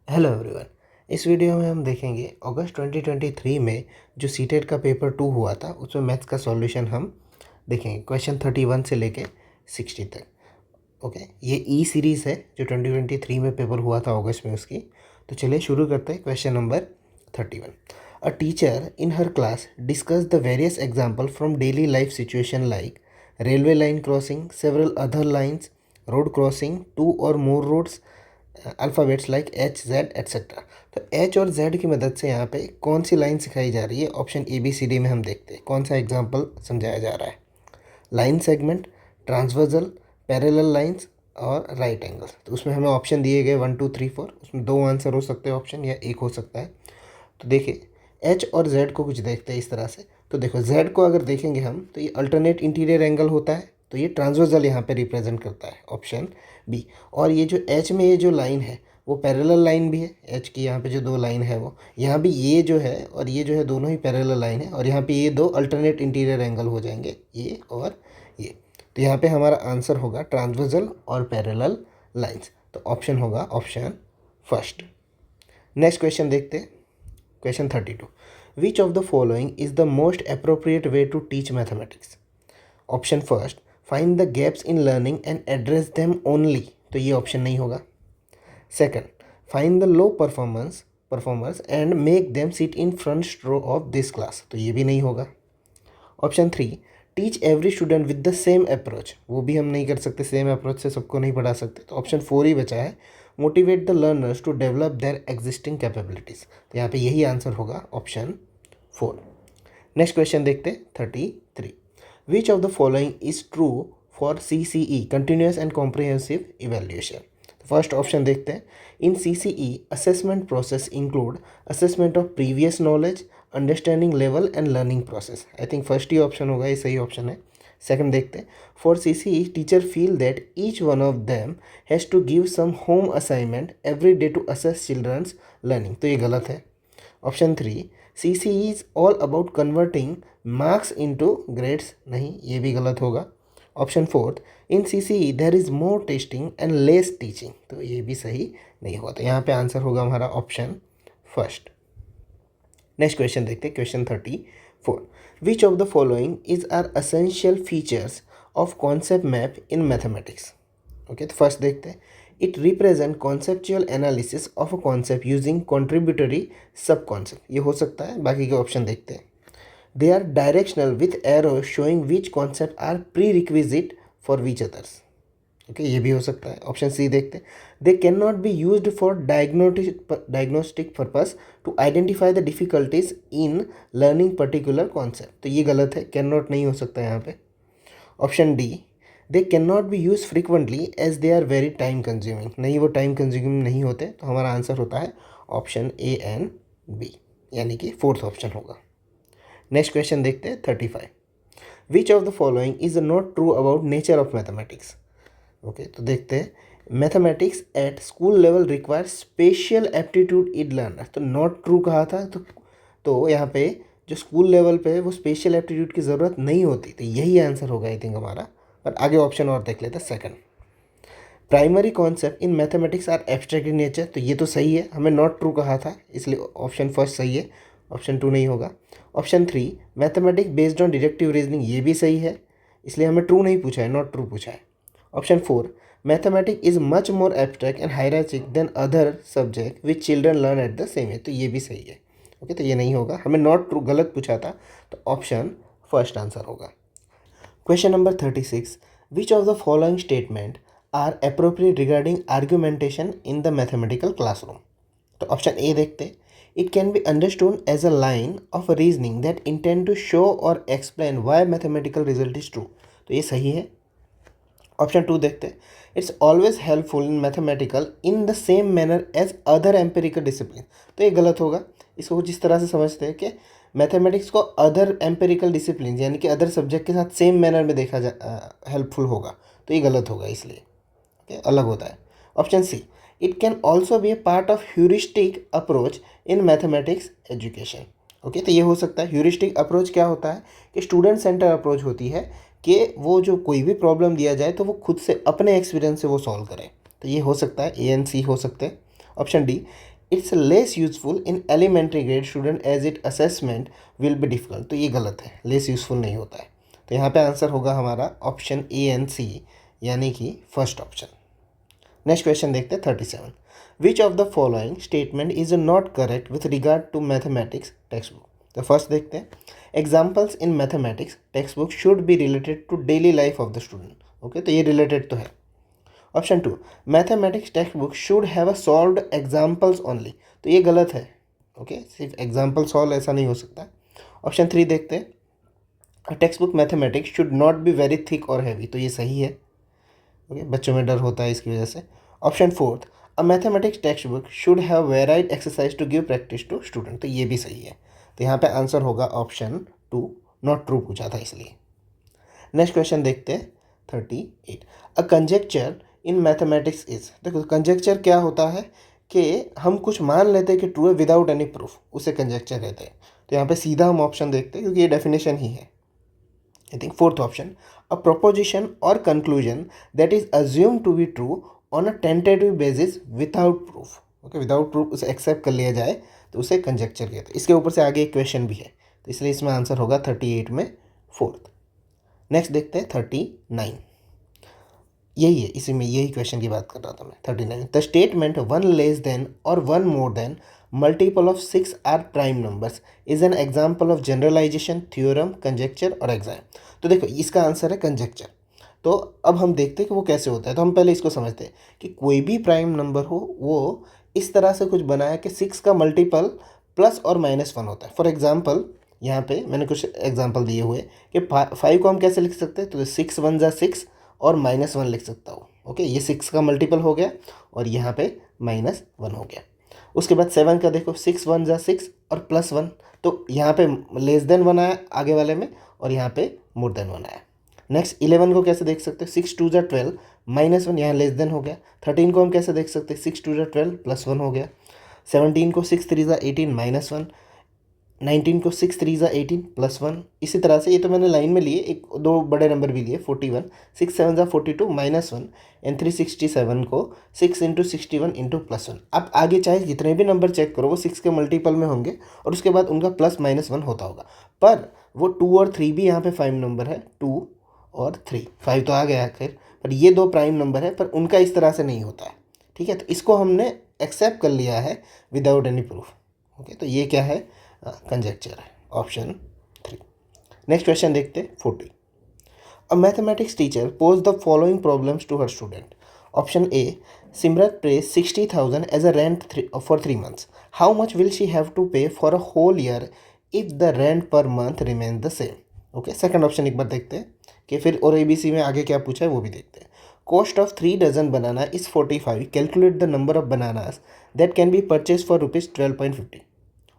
Hello everyone. इस video में हम देखेंगे अगस्त 2023 में जो सीटेट का पेपर 2 हुआ था उसमें मैथ्स का सॉल्यूशन हम देखेंगे क्वेश्चन 31 से लेके 60 तक। ओके, ये ई सीरीज़ है जो 2023 में पेपर हुआ था अगस्त में उसकी। तो चलिए शुरू करते हैं। Question number 31। A teacher in her class discuss the various example from daily life situation like railway line crossing, several other lines, road crossing, two or more roads, alphabets like H Z etcetera. तो H और Z की मदद से यहाँ पे कौन सी line सिखाई जा रही है, option A B C D में हम देखते हैं कौन सा एग्जाम्पल समझाया जा रहा है। Line segment, transversal, parallel lines और राइट एंगल्स। तो उसमें हमें ऑप्शन दिए गए 1 2 3 4। उसमें दो आंसर हो सकते हैं ऑप्शन, या एक हो सकता है। तो देखिए एच और जेड को कुछ देखते हैं इस तरह से। तो देखो जेड को अगर देखेंगे हम तो ये अल्टरनेट इंटीरियर एंगल होता है, तो ये ट्रांसवर्जल यहाँ पे रिप्रेजेंट करता है, ऑप्शन बी। और ये जो एच में ये जो लाइन है वो पैरेलल लाइन भी है। एच की यहाँ पे जो दो लाइन है वो यहाँ भी ये जो है और ये जो है दोनों ही पैरेलल लाइन है, और यहाँ पे ये दो अल्टरनेट इंटीरियर एंगल हो जाएंगे, ये और ये। तो यहाँ पे हमारा आंसर होगा ट्रांसवर्जल और पैरेलल लाइंस। तो ऑप्शन होगा ऑप्शन फर्स्ट। नेक्स्ट क्वेश्चन देखते हैं। Question 32। Which of the following is the most appropriate way to teach mathematics? Option first, find the gaps in learning and address them only. तो ये option नहीं होगा। Second, find the low performers and make them sit in front row of this class. तो ये भी नहीं होगा। Option three, teach every student with the same approach. वो भी हम नहीं कर सकते, सेम अप्रोच से सबको नहीं पढ़ा सकते। तो ऑप्शन फोर ही बचा है, motivate the learners to develop their existing capabilities. तो यहाँ पे यही आंसर होगा ऑप्शन फोर। नेक्स्ट क्वेश्चन देखते 33। Which of the following is true for CCE continuous and comprehensive evaluation? First option देखते हैं। In CCE assessment process include assessment of previous knowledge, understanding level and learning process. I think first ही option होगा, ये सही option है। Second देखते हैं। For CCE teacher feel that each one of them has to give some home assignment every day to assess children's learning. तो ये गलत है। Option three, CCE is all about converting marks into grades. नहीं, ये भी गलत होगा। Option fourth, in CCE there is more testing and less teaching. तो ये भी सही नहीं होगा। तो यहाँ पे आंसर होगा हमारा ऑप्शन फर्स्ट। नेक्स्ट क्वेश्चन देखते हैं। Question 34। Which of the following is are essential features of concept map in mathematics? Okay, तो फर्स्ट देखते हैं। It represent conceptual analysis of a concept using contributory sub concept. ये हो सकता है। बाकी के ऑप्शन देखते हैं। They are directional with arrow showing which concept are prerequisite for which others. Okay, ये भी हो सकता है। ऑप्शन सी देखते हैं। They can not be used for diagnostic purpose to identify the difficulties in learning particular concept. तो ये गलत है, कैन नॉट नहीं हो सकता यहाँ पे। Option D, they can not be use frequently as they are very time consuming. नहीं, वो टाइम कंज्यूमिंग नहीं होते। तो हमारा आंसर होता है ऑप्शन ए एंड बी, यानी कि फोर्थ ऑप्शन होगा। नेक्स्ट क्वेश्चन देखते हैं 35। विच of the following is not true about nature of mathematics? Okay, तो देखते हैं। Mathematics at school level require special aptitude in learner. तो नॉट ट्रू कहा था। तो यहाँ पे जो स्कूल लेवल पे वो स्पेशल एप्टीट्यूड की ज़रूरत नहीं होती। तो यही आंसर होगा आई थिंक हमारा। पर आगे ऑप्शन और देख लेते हैं। Second, primary concept in mathematics are abstract in nature. तो ये तो सही है, हमें नॉट ट्रू कहा था, इसलिए ऑप्शन फर्स्ट सही है। ऑप्शन टू नहीं होगा। Option three, mathematics based on deductive reasoning. ये भी सही है, इसलिए हमें ट्रू नहीं पूछा है, नॉट ट्रू पूछा है। Option four, mathematics is much more abstract and hierarchic than other subject which children learn at the same age. तो ये भी सही है। ओके, तो ये नहीं होगा, हमें नॉट ट्रू गलत पूछा था। तो ऑप्शन फर्स्ट आंसर होगा। Question number 36। Which of the following statement are appropriate regarding argumentation in the mathematical classroom? तो ऑप्शन ए देखते। It can be understood as a line of reasoning that intend to show or explain why mathematical result is true. तो ये सही है। Option two देखते हैं। It's always helpful in mathematical in the same manner as other empirical discipline. तो ये गलत होगा। इसको जिस तरह से समझते हैं कि मैथमेटिक्स को अदर एम्पेरिकल डिसिप्लिन यानी कि अदर सब्जेक्ट के साथ सेम मैनर में देखा जा हेल्पफुल होगा। तो ये गलत होगा, इसलिए अलग होता है। Option C, it can also be a part of heuristic approach in mathematics education. Okay, तो ये हो सकता है। ह्यूरिस्टिक अप्रोच क्या होता है कि स्टूडेंट सेंटर अप्रोच होती है कि वो जो कोई भी प्रॉब्लम दिया जाए तो वो खुद से अपने एक्सपीरियंस से वो सॉल्व करे। तो ये हो सकता है, ए एंड सी हो सकते हैं। Option D, it's less useful in elementary grade student as it assessment will be difficult. तो ये गलत है, लेस यूजफुल नहीं होता है। तो यहाँ पे आंसर होगा हमारा ऑप्शन ए एंड सी, यानी कि फर्स्ट ऑप्शन। नेक्स्ट क्वेश्चन देखते हैं 37। Which of the following statement is not correct with regard to mathematics text book. तो फर्स्ट देखते हैं, examples in mathematics text book should be related to daily life of the student. Okay, तो ये related तो है। Option 2, mathematics text book should have a solved examples only. तो ये गलत है। ओके, सिर्फ एग्जाम्पल सॉल्व ऐसा नहीं हो सकता। ऑप्शन 3 देखते हैं, text book mathematics should not be very thick और हैवी। तो ये सही है। ओके, बच्चों में डर होता है इसकी वजह से। Option 4, a mathematics text book should have varied exercise to give practice to student. तो ये भी सही है। तो यहाँ पे आंसर होगा ऑप्शन 2, नॉट ट्रू पूछा था इसलिए। नेक्स्ट क्वेश्चन देखते हैं 38। अ कंजेक्चर इन मैथमेटिक्स इज। देखो कंजेक्चर क्या होता है कि हम कुछ मान लेते हैं कि ट्रू है विदाउट एनी प्रूफ, उसे कंजेक्चर कहते हैं। तो यहाँ पे सीधा हम ऑप्शन देखते हैं क्योंकि ये डेफिनेशन ही है। I think fourth option, a proposition or conclusion that is assume to be true on a tentative basis without proof. Okay, without proof उसे एक्सेप्ट कर लिया जाए तो उसे कंजेक्चर कहते हैं। इसके ऊपर से आगे एक क्वेश्चन भी है, तो इसलिए इसमें आंसर होगा 38 में फोर्थ। नेक्स्ट देखते हैं 39। यही है, इसी में यही क्वेश्चन की बात कर रहा था मैं। 39, the statement one less than or one more than multiple of 6 are prime numbers is an example of generalisation, theorem, conjecture or exam. तो देखो इसका आंसर है कंजेक्चर। तो अब हम देखते हैं कि वो कैसे होता है। तो हम पहले इसको समझते हैं कि कोई भी प्राइम नंबर हो वो इस तरह से कुछ बनाया कि 6 का मल्टीपल प्लस और माइनस 1 होता है। फॉर एग्जाम्पल यहाँ पे मैंने कुछ एग्जाम्पल दिए हुए कि 5 को हम कैसे लिख सकते हैं, तो 6 1 जा 6 और -1 लिख सकता हूँ। ओके, ये 6 का मल्टीपल हो गया और यहाँ पे -1 हो गया। उसके बाद 7 का देखो, 6 1 जा 6 और +1, तो यहाँ पे लेस देन 1 आया आगे वाले में और यहाँ पे मोर देन 1 आया। नेक्स्ट 11 को कैसे देख सकते हैं, 6 2 जा 12 -1, यहाँ लेस देन हो गया। 13 को हम कैसे देख सकते हैं, 6 2 जा 12 +1 हो गया। 17 को 6 3 जा 18 -1, 19 को 6 3 जा 18 +1। इसी तरह से ये तो मैंने लाइन में लिए, एक दो बड़े नंबर भी लिए। 41 6 7 जा 42 -1 एंड 367 को 6 इंटू 61 इंटू +1। आप आगे चाहे जितने भी नंबर चेक करो वो 6 के मल्टीपल में होंगे और उसके बाद उनका +-1 होता होगा। पर वो 2 और 3 भी यहाँ पे प्राइम नंबर है, 2 और 3, 5 तो आ गया खैर, पर ये दो प्राइम नंबर है पर उनका इस तरह से नहीं होता है। ठीक है, तो इसको हमने एक्सेप्ट कर लिया है विदाउट एनी प्रूफ। ओके, तो ये क्या है, कंजेक्चर है, ऑप्शन 3। नेक्स्ट क्वेश्चन देखते हैं 40। A mathematics teacher pose the following problems to her student. Option A, Simrat pays 60,000 as a rent for 3 months. How much will she have to pay for a whole year if the rent per month remain the same. Okay, second option एक बार देखते हैं कि फिर और ABC में आगे क्या पूछा है वो भी देखते हैं। Cost of 3 dozen banana is 45, calculate the number of bananas that can be purchase for ₹12.50.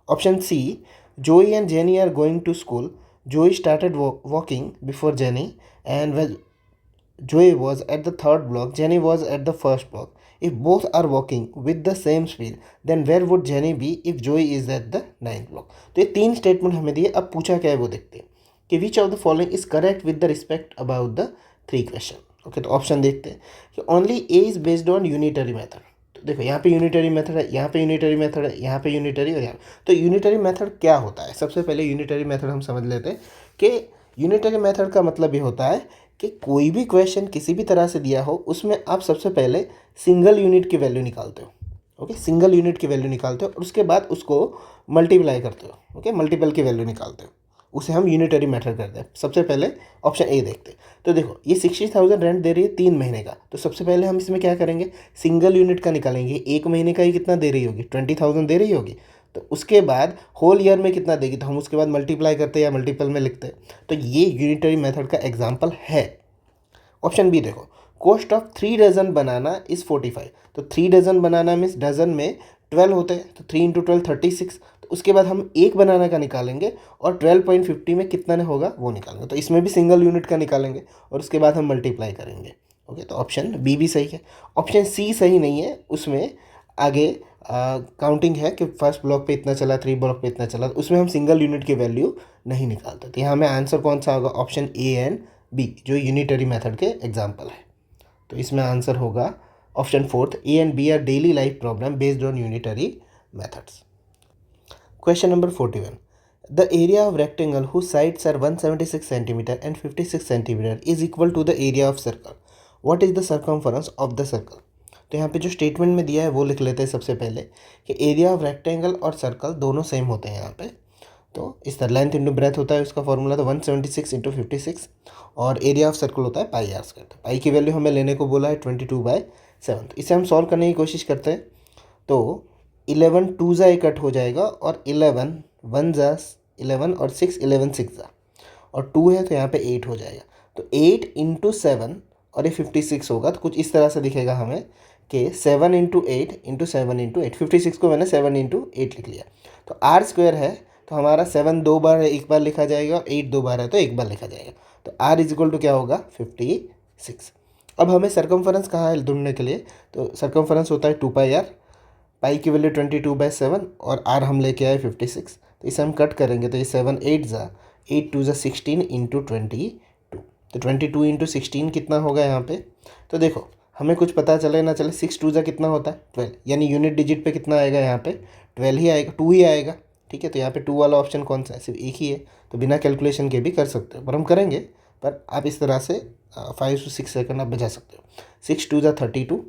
Option C, Joey and Jenny are going to school. Joey started walking before Jenny, and when Joey was at the third block, Jenny was at the first block. If both are walking with the same speed, then where would Jenny be if Joey is at the ninth block? तो ये 3 statement हमें दिए। अब पूछा क्या है वो देखते हैं कि which of the following is correct with the respect about the 3 question. Okay, तो ऑप्शन देखते हैं कि only A is based on unitary method. देखो यहाँ पे यूनिटरी मेथड है, यहाँ पे यूनिटरी मेथड है, यहाँ पे यूनिटरी और यहाँ। तो यूनिटरी मेथड क्या होता है, सबसे पहले यूनिटरी मेथड हम समझ लेते हैं कि यूनिटरी मेथड का मतलब ये होता है कि कोई भी क्वेश्चन किसी भी तरह से दिया हो उसमें आप सबसे पहले सिंगल यूनिट की वैल्यू निकालते हो। ओके, सिंगल यूनिट की वैल्यू निकालते हो और उसके बाद उसको मल्टीप्लाई करते हो। ओके, मल्टीपल की वैल्यू निकालते हो, उसे हम यूनिटरी मेथड करते हैं। सबसे पहले ऑप्शन ए देखते हैं। तो देखो ये 60,000 रेंट दे रही है 3 महीने का, तो सबसे पहले हम इसमें क्या करेंगे, सिंगल यूनिट का निकालेंगे। 1 महीने का ही कितना दे रही होगी, 20,000 दे रही होगी। तो उसके बाद होल ईयर में कितना देगी, तो हम उसके बाद मल्टीप्लाई करते हैं या मल्टीपल में लिखते हैं। तो ये यूनिटरी मेथड का एग्जाम्पल है। ऑप्शन बी देखो, cost of 3 dozen banana is 45। तो 3 डजन बनाना मीन्स डजन में 12 होते हैं, तो 3 × 12 36। तो उसके बाद हम एक बनाना का निकालेंगे और 12.50 में कितना होगा वो निकालेंगे। तो इसमें भी सिंगल यूनिट का निकालेंगे और उसके बाद हम मल्टीप्लाई करेंगे। ओके, तो ऑप्शन बी भी सही है। ऑप्शन सी सही नहीं है, उसमें आगे काउंटिंग है कि फर्स्ट ब्लॉक पे इतना चला, 3 ब्लॉक पे इतना चला, तो उसमें हम सिंगल यूनिट की वैल्यू नहीं निकालते। तो यहाँ में आंसर कौन सा होगा, ऑप्शन ए एंड बी जो यूनिटरी मेथड के एग्जाम्पल है। तो इसमें आंसर होगा option 4, A and B are daily life problem based on unitary methods. Question number 41. The area of rectangle whose sides are 176 cm and 56 cm is equal to the area of circle. What is the circumference of the circle? तो यहाँ पे जो statement में दिया है वो लिख लेते हैं सबसे पहले कि एरिया ऑफ रेक्टेंगल और सर्कल दोनों सेम होते हैं यहाँ पे। तो इस तरह लेंथ इंटू ब्रेथ होता है, उसका फॉर्मूला तो 176 इंटू 56 और एरिया ऑफ सर्कल होता है पाई आर स्क्वायर। तो पाई की वैल्यू हमें लेने को बोला है 22/7। तो इसे हम सॉल्व करने की कोशिश करते हैं। तो 11 2 जा कट हो जाएगा और 11 1 जा 11 और 6 11 6 जा और 2 है तो यहाँ पे 8 हो जाएगा। तो 8 इंटू 7 और ये 56 होगा। तो कुछ इस तरह से दिखेगा हमें कि 7 इंटू 8 इंटू 7 इंटू 8, 56 को मैंने 7 इंटू 8 लिख लिया। तो आर स्क्वायर है तो हमारा 7 दो बार है, एक बार लिखा जाएगा, और 8 दो बार है तो एक बार लिखा जाएगा। तो आर इज इक्वल टू क्या होगा 56। अब हमें सर्कमफरेंस कहाँ है ढूंढने के लिए, तो सर्कमफरेंस होता है 2πr, पाई की वैल्यू 22/7 और आर हम लेके आए 56। तो इसे हम कट करेंगे तो ये 7 8 जा 8 2 जा 16 इंटू 22। तो 22 इंटू 16 कितना होगा यहाँ पे। तो देखो हमें कुछ पता चले ना चले, 6 2 जा कितना होता है 12, यानी यूनिट डिजिट पे कितना आएगा यहाँ पे 12 ही आएगा, 2 ही आएगा। ठीक है, तो यहाँ पे 2 वाला ऑप्शन कौन सा है, सिर्फ एक ही है। तो बिना कैलकुलेशन के भी कर सकते हो, पर हम करेंगे। पर आप इस तरह से 5 to 6 सेकंड आप बचा सकते हो। 6 2 जा 32,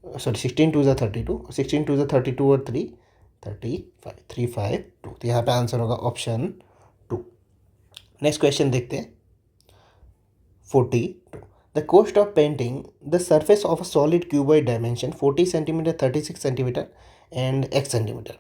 सॉरी 16 2 जा 32, 16 2 जा 32 और 3 35 3 5 2। तो यहाँ पे आंसर होगा ऑप्शन 2। नेक्स्ट क्वेश्चन देखते हैं 42. The cost of painting the surface of a solid cuboid dimension 40 cm, 36 cm and x cm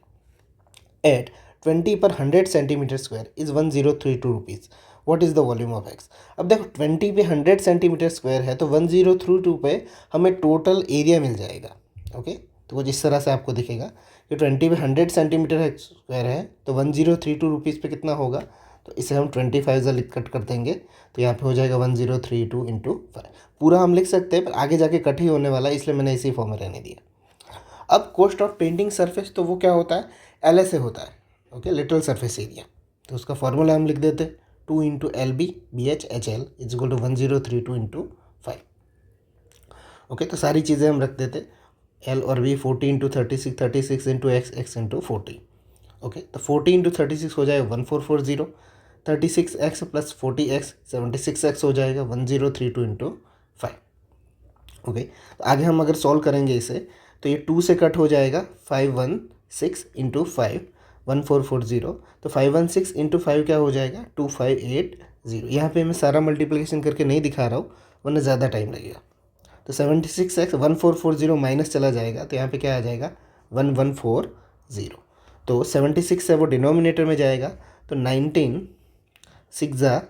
at 20 per 100 cm square is 1032 rupees. What is the volume of x? अब देखो 20 पे 100 centimetre square है तो 1032 पे हमें total area मिल जाएगा। Okay, तो कुछ इस तरह से आपको दिखेगा कि 20 पे 100 सेंटीमीटर स्क्वायर है तो 1032 रुपीज़ पे कितना होगा। तो इसे हम 25 से कट कर देंगे तो यहाँ पे हो जाएगा 1032 इंटू 5। पूरा हम लिख सकते हैं पर आगे जाके कट ही होने वाला है, इसलिए मैंने इसी फॉर्म में रहने दिया। अब कॉस्ट ऑफ पेंटिंग सरफेस तो वो क्या होता है, एल से होता है। Okay, literal surface area. तो उसका फॉर्मूला हम लिख देते 2 into LB BHHL is equal to 1032 into 5। Okay, तो सारी चीज़ें हम रख देते L और B 40 into 36, 36 into x into 40। Okay, तो 40 इंटू 36 हो जाएगा 1440, 36x प्लस 40x 76x हो जाएगा 1032 इंटू 5। ओके, तो आगे हम अगर सॉल्व करेंगे इसे तो ये 2 से कट हो जाएगा 516 इंटू 5 1440। तो 516 इंटू 5 क्या हो जाएगा 2580। यहाँ पे मैं सारा मल्टीप्लिकेशन करके नहीं दिखा रहा हूँ वरना ज़्यादा टाइम लगेगा। तो 76x 1440 माइनस चला जाएगा तो यहाँ पे क्या आ जाएगा 1140। तो 76 से वो डिनोमिनेटर में जाएगा तो 19 6 जा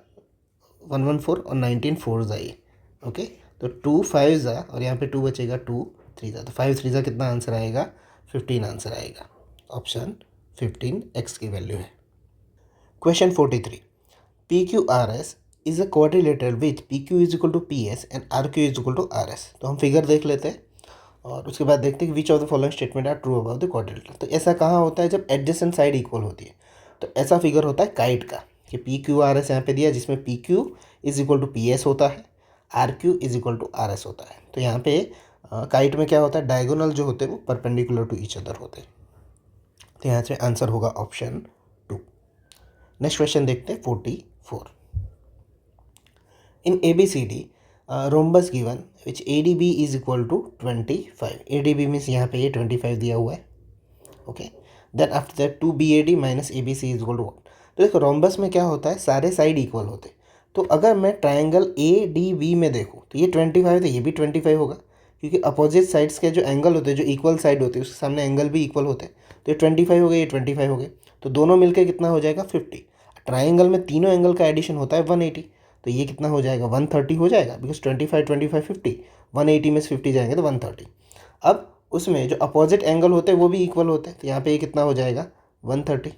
114 और 19 4 जा ये। ओके, तो 2 5 जा और यहाँ पे 2 बचेगा 2 3 जा, तो 5 3 जा कितना आंसर आएगा 15 आंसर आएगा। ऑप्शन 15 x की वैल्यू है। Question 43. PQRS is a quadrilateral which PQ is equal to PS and RQ is equal to RS। तो हम फिगर देख लेते हैं और उसके बाद देखते हैं कि which of the following statement are true about the quadrilateral. तो ऐसा कहाँ होता है जब एडजेसेंट साइड इक्वल होती है। तो ऐसा फिगर होता है काइट का कि PQRS यहाँ पे दिया जिसमें PQ is equal to PS होता है, RQ is equal to RS होता है। तो यहाँ पे काइट में क्या होता है, डायगोनल जो होते हैं वो परपेंडिकुलर टू ईच अदर होते हैं। तो यहाँ से आंसर होगा ऑप्शन 2। नेक्स्ट क्वेश्चन देखते हैं 44. In ABCD, rhombus given which ADB is equal to 25. ADB means यहाँ पे ये 25 दिया हुआ है। Okay, then after that 2BAD minus ABC is equal to 1। तो देखो रोम्बस में क्या होता है, सारे साइड इक्वल होते हैं। तो अगर मैं ट्रायंगल ADB में देखूँ तो ये 25 तो ये भी 25 होगा, क्योंकि अपोजिट साइड्स के जो एंगल होते हैं, जो इक्वल साइड होते हैं उसके सामने एंगल भी इक्वल होते हैं। तो ये 25 हो गए, ये 25 हो गए, तो दोनों मिलकर कितना हो जाएगा 50। ट्रायंगल में तीनों एंगल का एडिशन होता है 180, तो ये कितना हो जाएगा 130 हो जाएगा, बिकॉज 25 25 50, 180 में से 50 जाएंगे तो 130। अब उसमें जो अपोजिट एंगल होते हैं वो भी इक्वल होते हैं, तो यहाँ पे ये कितना हो जाएगा 130।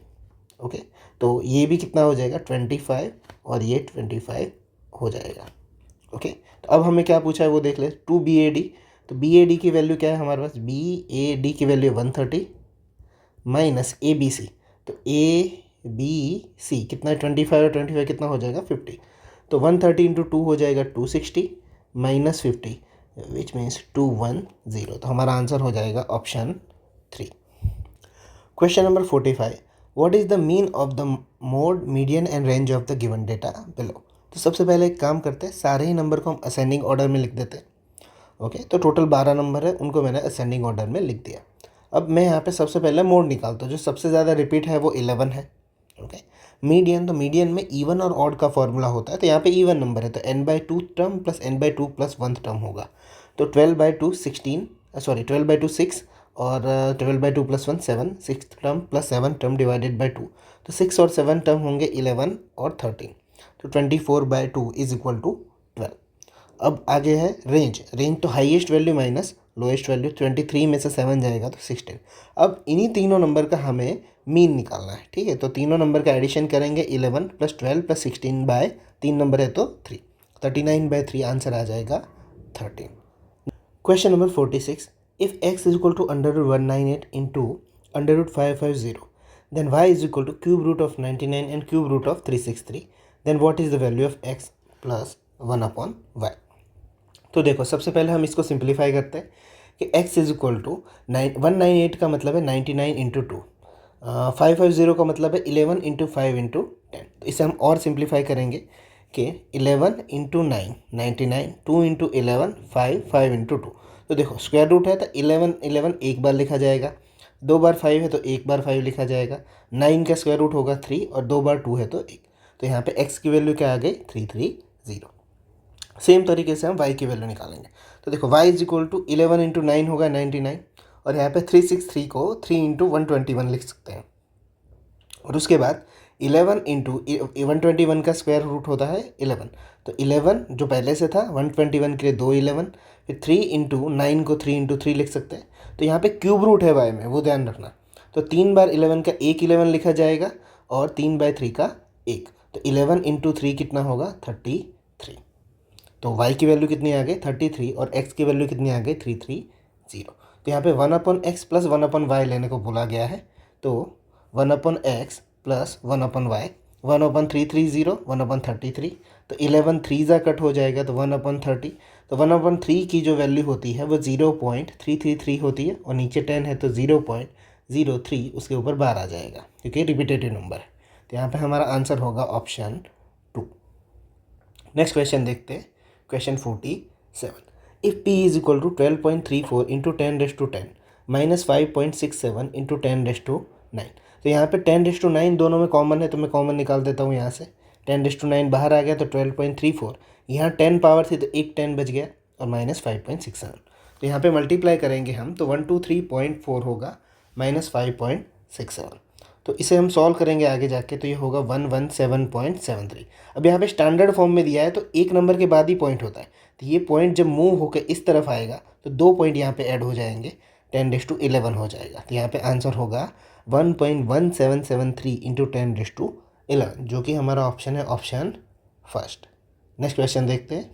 ओके, तो ये भी कितना हो जाएगा 25 और ये 25 हो जाएगा। ओके, तो अब हमें क्या पूछा है वो देख ले, 2BAD। तो BAD की वैल्यू क्या है हमारे पास, BAD की वैल्यू 130 माइनस ABC। तो ABC कितना है 25 और 25 कितना हो जाएगा 50। तो 130 इंटू 2 हो जाएगा 260 माइनस 50 विच मीन्स 210। तो हमारा आंसर हो जाएगा option 3। Question number 45, what is the mean of the mode, median and range of the given data below. तो सबसे पहले एक काम करते हैं, सारे ही नंबर को हम असेंडिंग ऑर्डर में लिख देते हैं। ओके, तो टोटल 12 नंबर है, उनको मैंने असेंडिंग ऑर्डर में लिख दिया। अब मैं यहाँ पे सबसे पहले मोड निकालता हूँ, जो सबसे ज़्यादा रिपीट है वो 11 है। ओके, मीडियन, तो मीडियन में इवन और ऑड का फॉर्मूला होता है, तो यहाँ पे इवन नंबर है तो n/2 term plus n/2 plus 1 term होगा। तो 12/2 16, सॉरी 12/2 6 और 12/2 plus 1 7, 6 term plus 7 term divided by 2, तो 6 और 7 टर्म होंगे 11 और 13, तो 24/2 इज इक्वल टू 12। अब आगे है रेंज, रेंज तो highest value minus lowest value, 23 में से 7 जाएगा तो 16। अब इन्हीं तीनों नंबर का हमें मीन निकालना है, ठीक है। तो तीनों नंबर का एडिशन करेंगे, 11 प्लस 12 प्लस 16 बाय 3 नंबर है तो 3, 39/3 आंसर आ जाएगा 13। Question number 46, if x is equal to √198 into √550, then y is equal to cube root of 99 and cube root of 363, then what is the value of x plus 1/y। तो देखो, सबसे पहले हम इसको सिंप्लीफाई करते हैं कि x इज इक्वल टू 198 का मतलब है 99 इंटू 2, 550 का मतलब है 11 इंटू 5 इंटू 10। तो इसे हम और सिंप्लीफाई करेंगे कि 11 इंटू 9 99, 2 इंटू 11 5, 5 इंटू 2। तो देखो स्क्वायर रूट है तो 11 11 एक बार लिखा जाएगा, 2 बार 5 है तो एक बार 5 लिखा जाएगा, 9 का स्क्वायर रूट होगा 3 और 2 बार 2 है तो 1। तो यहाँ पे x की वैल्यू क्या आ गई 330। सेम तरीके से हम y की वैल्यू निकालेंगे। तो देखो y is equal to 11 into 9 होगा 99, और यहाँ पे 363 को 3 इंटू 121 लिख सकते हैं। और उसके बाद 11 इंटू 121 का स्क्वायर रूट होता है 11, तो 11 जो पहले से था 121 के लिए 2 11, फिर 3 इंटू 9 को 3 इंटू 3 लिख सकते हैं। तो यहाँ पे क्यूब रूट है y में, वो ध्यान रखना। तो 3 बार 11 का 1 11 लिखा जाएगा और 3/3 का 1, तो 11 इंटू 3 कितना होगा 33। तो y की वैल्यू कितनी आ गई 33 और x की वैल्यू कितनी आ गई 330। तो यहाँ पे 1/x प्लस 1/y लेने को बोला गया है, तो 1/x प्लस 1/y, 1/330 1/33, तो 11 3 जा कट हो जाएगा तो 1/30। तो 1/3 की जो वैल्यू होती है वो 0.333 होती है, और नीचे 10 है तो 0.03 उसके ऊपर बार आ जाएगा क्योंकि रिपीटेटिव नंबर है। तो यहाँ पे हमारा आंसर होगा ऑप्शन 2। नेक्स्ट क्वेश्चन देखते हैं, question 47, if p is equal to 12.34 into 10⁻10 minus 5.67 into 10⁻9। तो यहाँ पे 10⁻9 दोनों में कॉमन है, तो मैं कॉमन निकाल देता हूँ यहाँ से। 10⁻9 बाहर आ गया तो 12.34, यहाँ 10 पावर थी तो एक 10 बच गया, और माइनस 5.67। तो यहाँ पे मल्टीप्लाई करेंगे हम तो 123.4 होगा माइनस 5.67। तो इसे हम सॉल्व करेंगे आगे जाके, तो ये होगा 117.73। अब यहाँ पे स्टैंडर्ड फॉर्म में दिया है तो एक नंबर के बाद ही पॉइंट होता है, तो ये पॉइंट जब मूव होकर इस तरफ आएगा तो 2 पॉइंट यहाँ पे ऐड हो जाएंगे, 10⁻11 हो जाएगा। तो यहाँ पे आंसर होगा 1.1773 इंटू 10⁻11, जो कि हमारा ऑप्शन है ऑप्शन फर्स्ट। नेक्स्ट क्वेश्चन देखते हैं,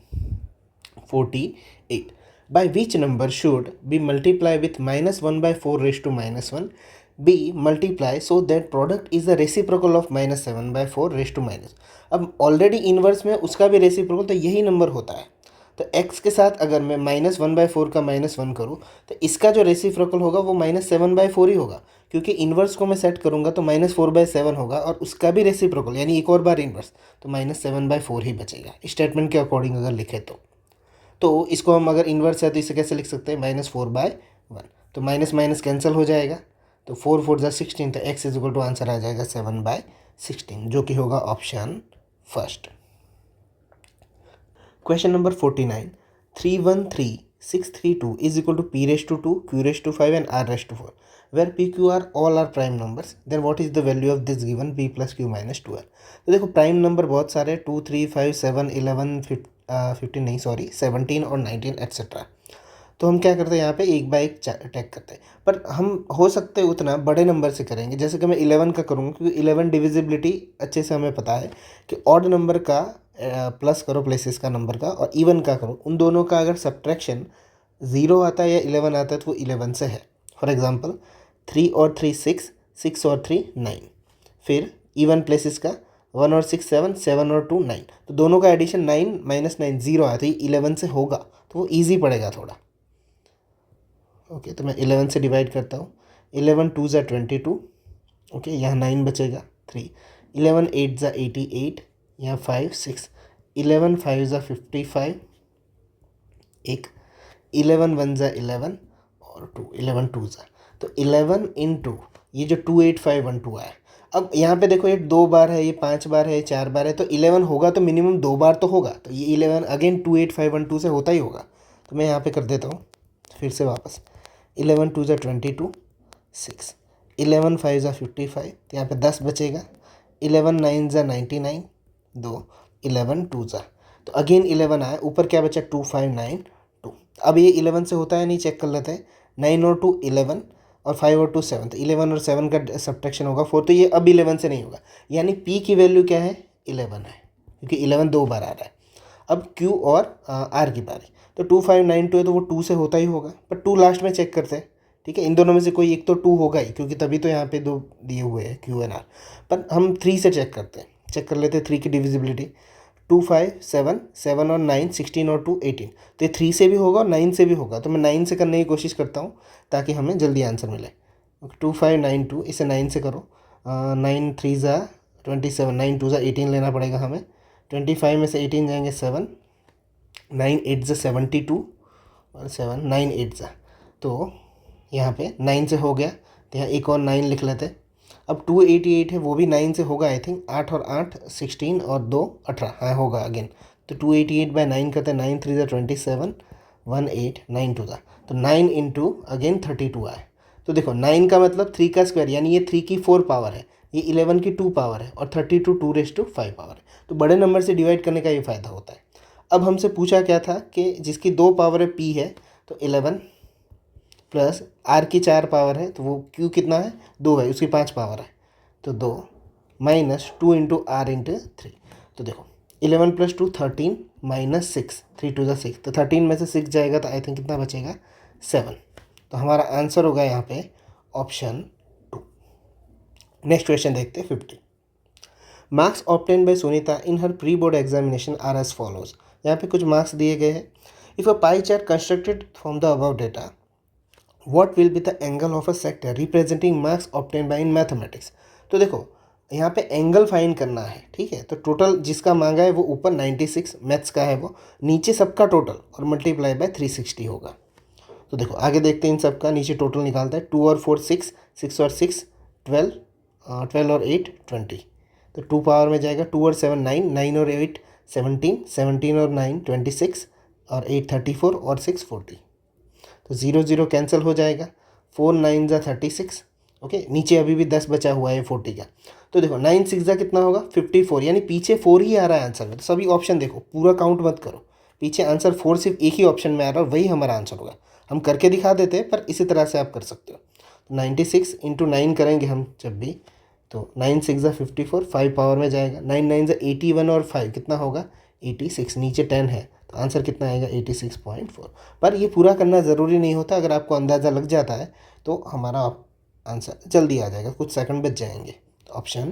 48, by which number should be multiply with -1/4⁻1 be multiply so that product is the reciprocal of -7/4⁻। अब ऑलरेडी इनवर्स में उसका भी रेसिप्रोकल तो यही नंबर होता है, तो x के साथ अगर मैं -1/4 का -1 करूँ तो इसका जो रेसिप्रोकल होगा वो -7/4 ही होगा, क्योंकि इन्वर्स को मैं सेट करूँगा तो -4/7 होगा, और उसका भी रेसिप्रोकल यानी एक और बार इन्वर्स तो -7/4 ही बचेगा स्टेटमेंट के अकॉर्डिंग अगर लिखे तो इसको हम अगर इन्वर्स है तो इसे कैसे लिख सकते हैं -4/1, तो माइनस माइनस कैंसिल हो जाएगा, तो 4 4 जा 16, तो x is equal to answer आ जाएगा 7/16, जो कि होगा option first. Question number 49, 313632 is equal to p⁻2 q⁻5 and r⁻4 where p q r all are prime numbers, then what is the value of this given p + q - 2r। तो देखो prime number बहुत सारे 2 3 5 7 11 15 नहीं sorry 17 और 19 etcetera. तो हम क्या करते हैं यहाँ पे एक बाय एक टैग करते हैं, पर हम हो सकते हैं उतना बड़े नंबर से करेंगे, जैसे कि मैं 11 का करूँगा क्योंकि 11 डिविजिबिलिटी अच्छे से हमें पता है कि ऑड नंबर का प्लस करो प्लेसेस का नंबर का, और इवन का करो, उन दोनों का अगर सब्ट्रैक्शन 0 आता है या 11 आता है तो वो 11 से है। फॉर एग्जांपल 3 और 3 6, 6 और 3 9, फिर इवन प्लेसेस का 1 और 6 7, 7 और 2 9, तो दोनों का एडिशन 9 - 9 0 आता है, 11 से होगा, तो वो ईजी पड़ेगा थोड़ा। ओके, तो मैं 11 से डिवाइड करता हूँ, 11 2 ज़ा 22, ओके, यहाँ 9 बचेगा 3, 11 8 ज़ा 88, यहाँ 5 6, 11 5 ज़ा 55, एक 11 1 ज़ा 11 और 2, 11 2 ज़ा, तो 11 इंटू ये जो 28512 आया। अब यहाँ पे देखो ये 2 बार है, ये 5 बार है, ये 4 बार है, तो 11 होगा तो मिनिमम 2 बार तो होगा, तो ये 11 अगेन 28512 से होता ही होगा। तो मैं यहाँ पे कर देता हूँ फिर से वापस, 11 2 ज़ा 22 6, 11 5 ज़ा 55, तो यहाँ पे 10 बचेगा, 11 9 ज़ा 99 2, 11 2 ज़ा, तो अगेन 11 आया, ऊपर क्या बचा 2592। अब ये 11 से होता है नहीं, चेक कर लेते हैं, 9 और 2 11 और 5 और 2 7, तो 11 और 7 का सब्ट्रैक्शन होगा 4, तो ये अब 11 से नहीं होगा, यानी P की वैल्यू क्या है 11 है, क्योंकि 11 2 बार आ रहा है। अब Q और R की बारी, तो 2592 है तो वो 2 से होता ही होगा, पर 2 लास्ट में चेक करते हैं, ठीक है, इन दोनों में से कोई एक तो 2 होगा ही, क्योंकि तभी तो यहाँ पे 2 दिए हुए हैं Q और R। पर हम 3 से चेक करते हैं, चेक कर लेते हैं 3 की डिविजिबिलिटी, 2 5 7 7 और 9 16 और 2 18, तो ये 3 से भी होगा और 9 से भी होगा, तो मैं 9 से करने की कोशिश करता हूँ ताकि हमें जल्दी आंसर मिले। 2592 इसे 9 से करो, 9 3 ज़ा 27, 9 2 ज़ा 18 लेना पड़ेगा हमें, 25 में से 18 जाएंगे 7, 9 8 ज़ा 72 और 7 9 8 ज़ा, तो यहाँ पे 9 से हो गया, तो यहाँ एक और 9 लिख लेते। अब 288 है, वो भी 9 से होगा आई थिंक, 8 और 8 16 और 2 18, हाँ होगा अगेन, तो 288 बाय 9 करते हैं, 9 3 ज़ा 27 1 8 9 2 ज़ा, तो 9 इंटू अगेन 32 आए। तो देखो 9 का मतलब 3 का स्क्वायर, यानी ये 3 की 4 पावर है, ये 11 की 2 पावर है, और 32 2⁵ पावर है, तो बड़े नंबर से डिवाइड करने का ये फ़ायदा होता है। अब हमसे पूछा क्या था कि जिसकी 2 पावर है P है, तो 11 प्लस R की 4 पावर है, तो वो Q कितना है 2 है, उसकी 5 पावर है, तो 2 माइनस 2 इंटू R इंटू 3, तो देखो 11 प्लस 2 13 माइनस 6, 3 2 ज़ा 6, तो 13 में से 6 जाएगा तो आई थिंक कितना बचेगा 7, तो हमारा आंसर होगा यहाँ पे ऑप्शन 2। नेक्स्ट क्वेश्चन देखते हैं 50। Marks obtain by Sunita in her pre board examination are as follows. यहाँ पे कुछ मार्क्स दिए गए हैं। If a pie chart constructed from the above data, what will be the angle of a sector representing marks obtain by in mathematics. तो देखो यहाँ पे एंगल फाइंड करना है, ठीक है, तो टोटल जिसका मांगा है वो ऊपर 96 मैथ्स का है, वो नीचे सबका टोटल और मल्टीप्लाई बाय 360 होगा। तो देखो आगे देखते हैं इन सब का, नीचे टोटल निकालता है, 2 और 4 6, 6 और 6 12, 12 और 8 20, तो 2 पावर में जाएगा, 2 और 7 9, 9 और 8 17, 17 और 9 26 और 8 34 और 6 40, तो 0 0 कैंसिल हो जाएगा, 4 9 ज़ा 36, ओके, नीचे अभी भी 10 बचा हुआ है 40 का, तो देखो 9 6 ज़ा कितना होगा 54, यानी पीछे 4 ही आ रहा है आंसर में, तो सभी ऑप्शन देखो पूरा काउंट मत करो, पीछे आंसर 4 सिर्फ एक ही ऑप्शन में आ रहा है और वही हमारा आंसर होगा। हम करके दिखा देते हैं, पर इसी तरह से आप कर सकते हो। तो 96 इंटू 9 करेंगे हम जब भी, तो 9 6 ज़ा 54, 5 पावर में जाएगा, 9 9 ज़ा 81 और 5 कितना होगा 86, नीचे 10 है, तो आंसर कितना आएगा 86.4। पर ये पूरा करना ज़रूरी नहीं होता, अगर आपको अंदाज़ा लग जाता है तो हमारा आंसर जल्दी आ जाएगा, कुछ सेकंड बच जाएंगे। तो option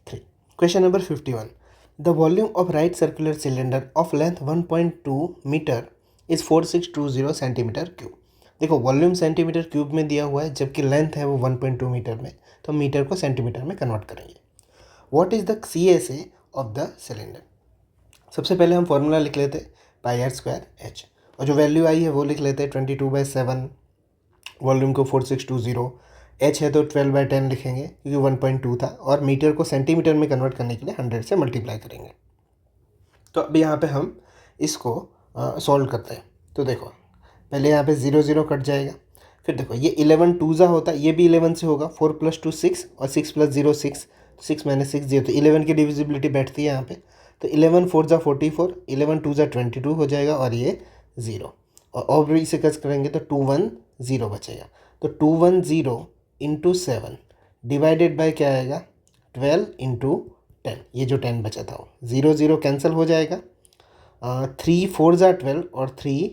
3। Question number 51। The volume of right circular cylinder of length 1.2 metre is 4620 centimetre cube. देखो वॉल्यूम सेंटीमीटर क्यूब में दिया हुआ है, जबकि लेंथ है वो 1.2 मीटर में, तो मीटर को सेंटीमीटर में कन्वर्ट करेंगे। What is the CSA of the cylinder. सबसे पहले हम फॉर्मूला लिख लेते हैं πr²h, और जो वैल्यू आई है वो लिख लेते हैं 22/7, वॉल्यूम को 4620, h है तो 12/10 लिखेंगे क्योंकि 1.2 था, और मीटर को सेंटीमीटर में कन्वर्ट करने के लिए 100 से मल्टीप्लाई करेंगे। तो अभी यहाँ पे हम इसको सॉल्व करते हैं। तो देखो पहले यहाँ पे 0 0 कट जाएगा, फिर देखो ये 11 2 ज़ा होता है, ये भी 11 से होगा, 4 + 2 6 और 6 + 0 6, 6 - 6 0, तो 11 की डिविजिबिलिटी बैठती है यहाँ पे, तो 11 4 ज़ा 44, 11 2 ज़ा 22 हो जाएगा, और ये 0, और भी इसे कस करेंगे तो 2 1 0 बचेगा, तो 2 1 0 इंटू 7 डिवाइडेड बाय क्या आएगा 12 इंटू 10, ये जो 10 बचा था वो 0 0 कैंसिल हो जाएगा, 3 4 ज़ा 12 और 3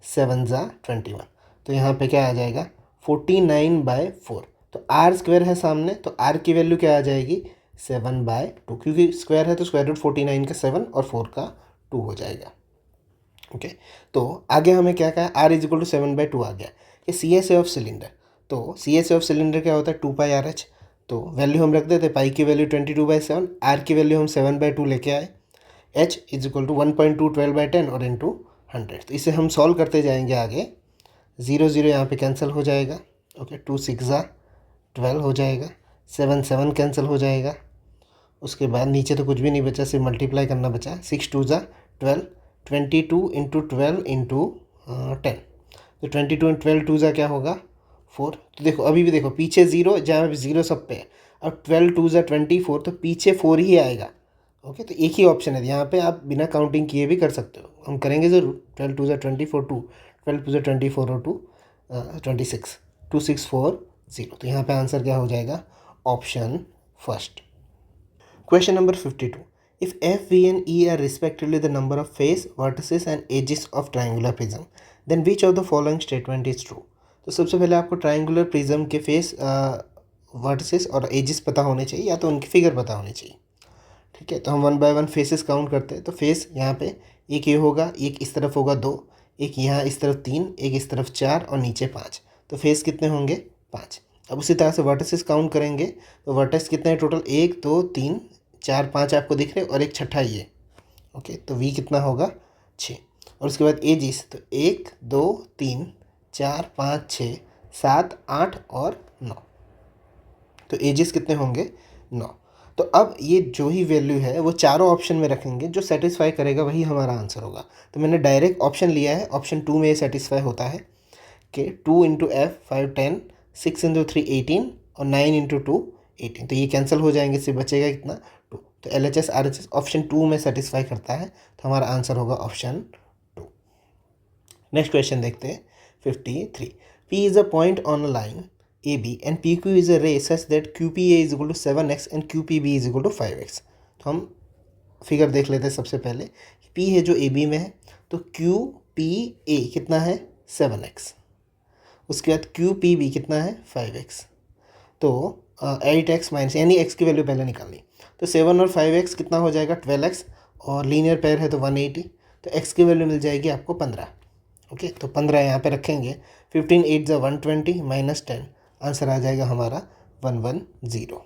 7 ज़ा 21, तो यहाँ पे क्या आ जाएगा 49/4, तो r² है सामने, तो r की वैल्यू क्या आ जाएगी 7/2, क्योंकि स्क्वायर है तो स्क्वायर रूट 49 का 7 और 4 का 2 हो जाएगा। ओके, तो आगे हमें क्या कहा, r = 7/2 आ गया। ये CSA ऑफ सिलेंडर, तो CSA ऑफ सिलेंडर क्या होता है 2πRh, तो वैल्यू हम रख देते, पाई की वैल्यू 22/7, आर की वैल्यू हम 7/2 लेके आए, h इज इक्वल टू 1.2 12/10 और इंटू 100। तो इसे हम सॉल्व करते जाएंगे आगे। 0 0 यहाँ पे कैंसिल हो जाएगा। ओके, 2 6 12 हो जाएगा, 7 7 कैंसिल हो जाएगा। उसके बाद नीचे तो कुछ भी नहीं बचा, सिर्फ मल्टीप्लाई करना बचा। 6 2 12, 22 इंटू 12 इंटू 10। तो 22 इंटू 12 2 क्या होगा 4। तो देखो अभी भी देखो पीछे 0, जहाँ भी 0 सब पे है। अब 12 2 24, तो पीछे 4 ही आएगा। ओके, तो एक ही ऑप्शन है यहाँ पे, आप बिना काउंटिंग किए भी कर सकते हो, हम करेंगे ज़रूर। 12 2 24 2, 12 2 24 और 2 26, 2 6 4 0। तो यहाँ पे आंसर क्या हो जाएगा, option first. Question number 52. If F, V and E are respectively the number of face, vertices and edges of triangular prism, then which of the following statement is true? तो सबसे पहले आपको ट्राइंगुलर प्रिज्म के face, vertices और edges पता होने चाहिए, या तो उनकी फिगर पता होनी चाहिए। ठीक है, तो हम 1 बाय 1 फेसेस काउंट करते हैं। तो फेस यहाँ पे एक ये होगा, एक इस तरफ होगा 2, एक यहाँ इस तरफ 3, एक इस तरफ 4 और नीचे 5। तो फेस कितने होंगे, 5। अब उसी तरह से वर्टिसेस काउंट करेंगे, तो वर्टिस कितने हैं टोटल, 1 2 3 4 5 आपको दिख रहे हैं, और एक छठा ये। ओके, तो वी कितना होगा, 6। और उसके बाद एजिस, तो 1 2 3 4 5 6 7 8 और 9। तो एजिस कितने होंगे, 9। तो अब ये जो ही वैल्यू है वो चारों ऑप्शन में रखेंगे, जो सेटिस्फाई करेगा वही हमारा आंसर होगा। तो मैंने डायरेक्ट ऑप्शन लिया है, ऑप्शन 2 में ये सेटिस्फाई होता है कि 2 इंटू एफ 5 10, 6 इंटू 3 18 और 9 इंटू 2 18। तो ये कैंसिल हो जाएंगे, सिर्फ बचेगा कितना, 2। तो LHS RHS ऑप्शन 2 में सेटिस्फाई करता है, तो हमारा आंसर होगा ऑप्शन 2। नेक्स्ट क्वेश्चन देखते हैं 53. P is a point on a line AB and PQ is a ray such that QPA is equal to 7x and QPB is equal to 5x. तो हम figure देख लेते हैं सबसे पहले। P है जो AB में है, तो QPA कितना है, 7x। उसके बाद QPB कितना है, 5x। तो 8x माइनस, यानी x की वैल्यू पहले निकालनी। तो 7 और 5x कितना हो जाएगा, 12x, और लीनियर पेयर है तो 180। तो x की वैल्यू मिल जाएगी आपको 15। ओके, तो 15 यहाँ पे रखेंगे। 15 8 120 माइनस 10, आंसर आ जाएगा हमारा 110।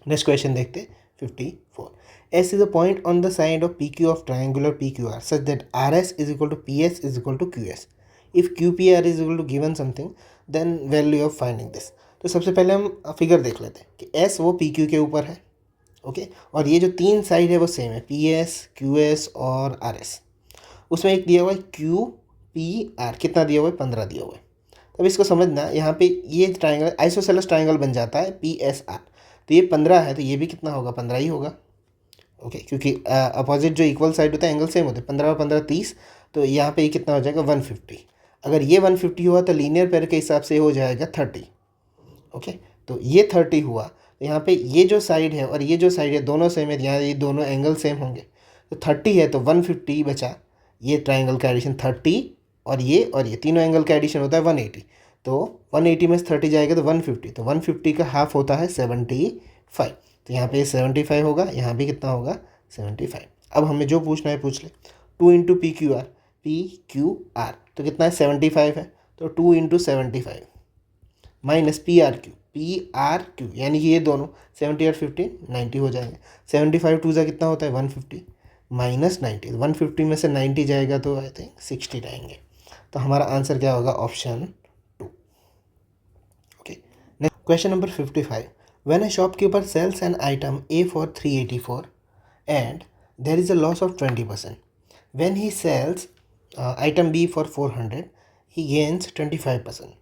नेक्स्ट क्वेश्चन देखते 54. S is a point on the side of PQ of triangular PQR such that RS is equal to PS is equal to QS. If QPR is equal to given something, then value of finding this. तो सबसे पहले हम figure देख लेते हैं कि S वो PQ के ऊपर है। ओके, और ये जो तीन साइड है वो सेम है, PS QS और RS। उसमें एक दिया हुआ है QPR, कितना दिया हुआ है, 15 दिया हुआ है। तब इसको समझना, यहाँ पे ये ट्राइंगल आइसोसेलेस ट्राइंगल बन जाता है PSR। तो ये 15 है, तो ये भी कितना होगा, 15 ही होगा। ओके, क्योंकि अपोजिट जो इक्वल साइड होता है एंगल सेम होते हैं, 15 और 15 30। तो यहाँ पे ये कितना हो जाएगा, 150। अगर ये 150 हुआ तो लीनियर पेयर के हिसाब से हो जाएगा 30। ओके, तो ये 30 हुआ, तो यहाँ पे ये जो साइड है और ये जो साइड है दोनों सेम है, यहाँ ये दोनों एंगल सेम होंगे। तो 30 है तो 150 बचा, ये ट्राइंगल का एडिशन 30, और ये तीनों एंगल का एडिशन होता है 180। तो 180 में से 30 जाएगा तो 150, तो 150 का हाफ होता है 75। तो यहाँ पे 75 होगा, यहाँ भी कितना होगा, 75। अब हमें जो पूछना है पूछ ले। 2 इंटू PQR तो कितना है, 75 है। तो 2 इंटू 75 माइनस PRQ यानी कि ये दोनों 70 और 50 90 हो जाएंगे। 75 2 कितना होता है, 150 माइनस 90। 150 में से 90 जाएगा तो आई थिंक 60 रहेंगे। तो हमारा आंसर क्या होगा, option 2। Okay, next question number 55. When a shopkeeper sells an item A for 384 and there is a loss of 20%. When he sells item B for 400, he gains 25%.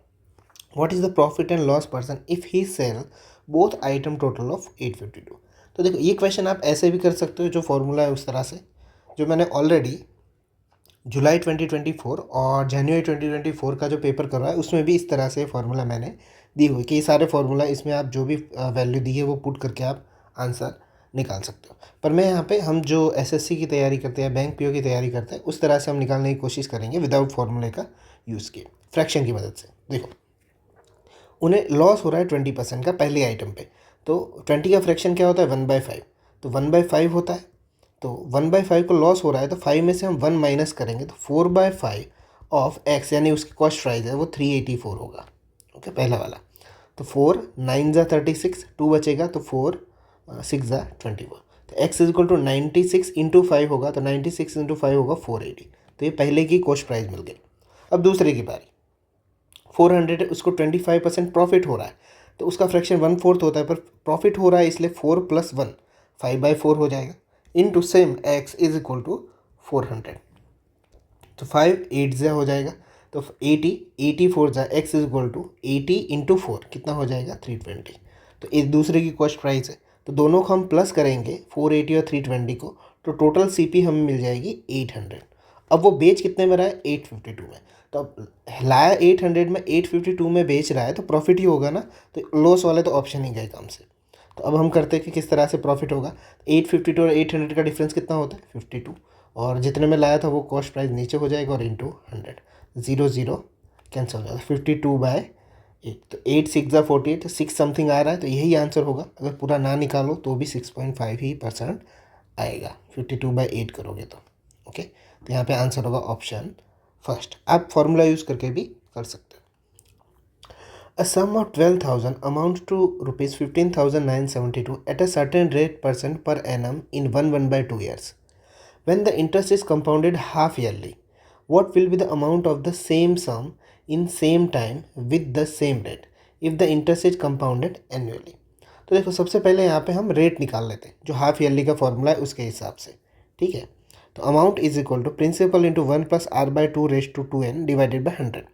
What is the profit and loss percent if he sell both item total of 852? तो देखो ये question आप ऐसे भी कर सकते हो, जो फॉर्मूला है उस तरह से, जो मैंने ऑलरेडी जुलाई 2024 और जनवरी 2024 का जो पेपर करवाया है उसमें भी इस तरह से फार्मूला मैंने दी हुई कि ये सारे फार्मूला इसमें आप जो भी वैल्यू दी है वो पुट करके आप आंसर निकाल सकते हो। पर मैं यहाँ पे हम जो एसएससी की तैयारी करते हैं, बैंक पीओ की तैयारी करते हैं, उस तरह से हम निकालने की कोशिश करेंगे विदाउट फार्मूले का यूज़ किए, फ्रैक्शन की मदद से। देखो उन्हें लॉस हो रहा है 20% का पहले आइटम पे, तो 20 का फ्रैक्शन क्या होता है, 1/5। तो 1/5 होता है, तो 1/5 को लॉस हो रहा है तो 5 में से हम 1 माइनस करेंगे तो 4/5 ऑफ x, यानी उसकी कॉस्ट प्राइस है वो 384 होगा। ओके, पहला वाला। तो 4 9 जा 36, 2 बचेगा तो 4 6 जा 24। तो x is equal to 96 into 5 होगा, तो 96 इंटू 5 होगा 480। तो ये पहले की कॉस्ट प्राइस मिल गई। अब दूसरे की बारी, 400 है, उसको 25% प्रॉफिट हो रहा है, तो उसका फ्रैक्शन 1/4 होता है, पर प्रॉफिट हो रहा है इसलिए 4 + 1 5/4 हो जाएगा, into same x is equal to 400। तो 5 8 जा हो जाएगा, तो 80 84 जा x is equal to 80 into 4 कितना हो जाएगा 320। तो एक दूसरे की कॉस्ट प्राइस है, तो दोनों को हम प्लस करेंगे 480 और 320 को, तो टोटल CP हमें मिल जाएगी 800। अब वो बेच कितने में रहा है 852 में, तो अब लाया 800 में, 852 में बेच रहा है, तो प्रॉफिट ही होगा ना। तो लॉस वाले तो ऑप्शन ही गए काम से। तो अब हम करते हैं कि किस तरह से प्रॉफिट होगा। 852 और 800 का डिफरेंस कितना होता है 52, और जितने में लाया था वो कॉस्ट प्राइस नीचे हो जाएगा और इंटू 100, 0 0 कैंसिल हो जाएगा, 52/8। तो 8 6 जा 48, तो 6 समथिंग आ रहा है, तो यही आंसर होगा। अगर पूरा ना निकालो तो भी 6.5 ही % आएगा 52/8 करोगे तो। ओके, तो यहाँ पे आंसर होगा ऑप्शन फर्स्ट। आप फॉर्मूला यूज़ करके भी कर सकते हो। A sum of 12,000 amounts to rupees 15,972 at a certain rate % per annum in 1/2 years. When the interest is compounded half yearly, what will be the amount of the same sum in same time with the same rate if the interest is compounded annually? तो देखो, सबसे पहले यहाँ पे हम rate निकाल लेते हैं, जो हाफ ईयरली का फॉर्मूला है उसके हिसाब से। ठीक है, तो amount is equal to principal into 1 + r/2 divided by 100।